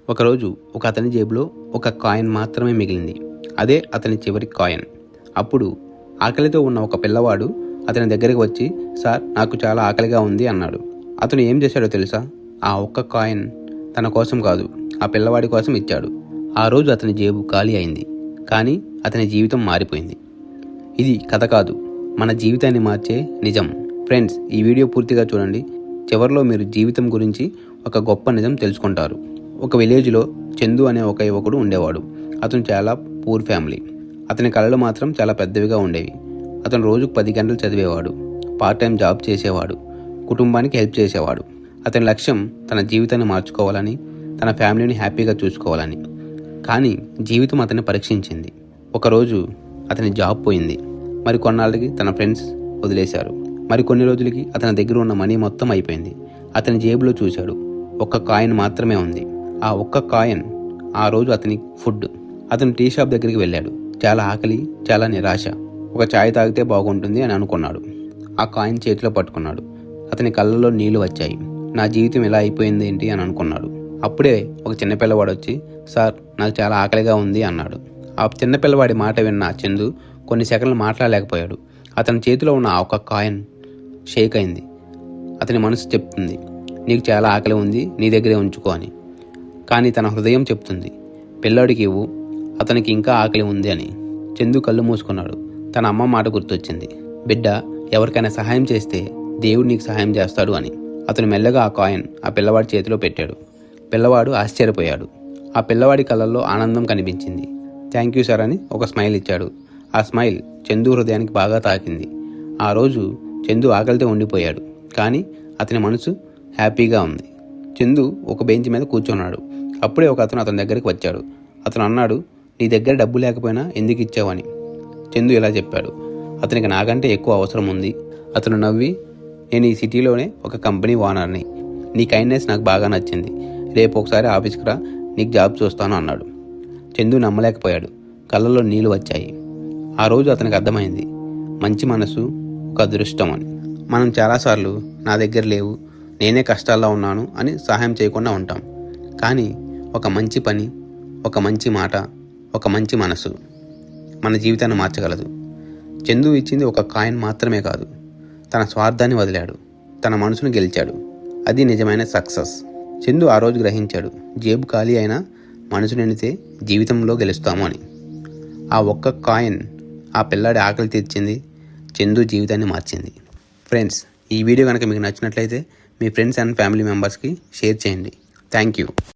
ఒకరోజు ఒక అతని జేబులో ఒక కాయిన్ మాత్రమే మిగిలింది. అదే అతని చివరి కాయిన్. అప్పుడు ఆకలితో ఉన్న ఒక పిల్లవాడు అతని దగ్గరికి వచ్చి, సార్, నాకు చాలా ఆకలిగా ఉంది అన్నాడు. అతను ఏం చేశాడో తెలుసా? ఆ ఒక్క కాయిన్ తన కోసం కాదు, ఆ పిల్లవాడి కోసం ఇచ్చాడు. ఆ రోజు అతని జేబు ఖాళీ అయింది, కానీ అతని జీవితం మారిపోయింది. ఇది కథ కాదు, మన జీవితాన్ని మార్చే నిజం. ఫ్రెండ్స్, ఈ వీడియో పూర్తిగా చూడండి. చివరిలో మీరు జీవితం గురించి ఒక గొప్ప నిజం తెలుసుకుంటారు. ఒక విలేజ్లో చందు అనే ఒక యువకుడు ఉండేవాడు. అతను చాలా పూర్ ఫ్యామిలీ. అతని కళలు మాత్రం చాలా పెద్దవిగా ఉండేవి. అతను రోజుకు 10 గంటలు చదివేవాడు, పార్ట్ టైం జాబ్ చేసేవాడు, కుటుంబానికి హెల్ప్ చేసేవాడు. అతని లక్ష్యం తన జీవితాన్ని మార్చుకోవాలని, తన ఫ్యామిలీని హ్యాపీగా చూసుకోవాలని. కానీ జీవితం అతన్ని పరీక్షించింది. ఒకరోజు అతని జాబ్ పోయింది. మరి కొన్నాళ్ళకి తన ఫ్రెండ్స్ వదిలేశారు. మరి కొన్ని రోజులకి అతని దగ్గర ఉన్న మనీ మొత్తం అయిపోయింది. అతని జేబులో చూశాడు, ఒక్క కాయిన్ మాత్రమే ఉంది. ఆ ఒక్క కాయిన్ ఆ రోజు అతని ఫుడ్. అతను టీ షాప్ దగ్గరికి వెళ్ళాడు. చాలా ఆకలి, చాలా నిరాశ. ఒక ఛాయ్ తాగితే బాగుంటుంది అని అనుకున్నాడు. ఆ కాయిన్ చేతిలో పట్టుకున్నాడు. అతని కళ్ళలో నీళ్లు వచ్చాయి. నా జీవితం ఎలా అయిపోయింది ఏంటి అని అనుకున్నాడు. అప్పుడే ఒక చిన్నపిల్లవాడు వచ్చి, సార్, నాకు చాలా ఆకలిగా ఉంది అన్నాడు. ఆ చిన్నపిల్లవాడి మాట విన్న చందు కొన్ని సెకండ్లు మాట్లాడలేకపోయాడు. అతని చేతిలో ఉన్న ఆ ఒక్క కాయిన్ షేక్ అయింది. అతని మనసు చెప్తుంది, నీకు చాలా ఆకలి ఉంది, నీ దగ్గరే ఉంచుకో అని. కానీ తన హృదయం చెప్తుంది, పిల్లాడికి ఇవ్వు, అతనికి ఇంకా ఆకలి ఉంది అని. చందు కళ్ళు మూసుకున్నాడు. తన అమ్మ మాట గుర్తొచ్చింది, బిడ్డ, ఎవరికైనా సహాయం చేస్తే దేవుడు నీకు సహాయం చేస్తాడు అని. అతను మెల్లగా ఆ కాయిన్ ఆ పిల్లవాడి చేతిలో పెట్టాడు. పిల్లవాడు ఆశ్చర్యపోయాడు. ఆ పిల్లవాడి కళ్ళల్లో ఆనందం కనిపించింది. థ్యాంక్ యూ సార్ అని ఒక స్మైల్ ఇచ్చాడు. ఆ స్మైల్ చందు హృదయానికి బాగా తాకింది. ఆ రోజు చందు ఆకలితో ఉండిపోయాడు, కానీ అతని మనసు హ్యాపీగా ఉంది. చందు ఒక బెంచ్ మీద కూర్చున్నాడు. అప్పుడే ఒక అతను అతని దగ్గరికి వచ్చాడు. అతను అన్నాడు, నీ దగ్గర డబ్బు లేకపోయినా ఎందుకు ఇచ్చావని. చందు ఇలా చెప్పాడు, అతనికి నాకంటే ఎక్కువ అవసరం ఉంది. అతను నవ్వి, నేను ఈ సిటీలోనే ఒక కంపెనీ ఓనర్ని. నీ కైండ్నెస్ నాకు బాగా నచ్చింది. రేపు ఒకసారి ఆఫీస్కి రా, నీకు జాబ్ చూస్తాను అన్నాడు. చందు నమ్మలేకపోయాడు. కళ్ళల్లో నీళ్లు వచ్చాయి. ఆ రోజు అతనికి అర్థమైంది, మంచి మనసు ఒక అదృష్టం అని. మనం చాలాసార్లు నా దగ్గర లేవు, నేనే కష్టాల్లో ఉన్నాను అని సహాయం చేయకుండా ఉంటాం. కానీ ఒక మంచి పని, ఒక మంచి మాట, ఒక మంచి మనసు మన జీవితాన్ని మార్చగలదు. చందు ఇచ్చింది ఒక కాయిన్ మాత్రమే కాదు, తన స్వార్థాన్ని వదిలాడు, తన మనసును గెలిచాడు. అది నిజమైన సక్సెస్. చందు ఆ రోజు గ్రహించాడు, జేబు ఖాళీ అయినా మనసు నిండితే జీవితంలో గెలుస్తాము అని. ఆ ఒక్క కాయిన్ ఆ పిల్లాడి ఆకలి తీర్చింది, చందు జీవితాన్ని మార్చింది. ఫ్రెండ్స్, ఈ వీడియో కనుక మీకు నచ్చినట్లయితే మీ ఫ్రెండ్స్ అండ్ ఫ్యామిలీ మెంబర్స్కి షేర్ చేయండి. Thank you.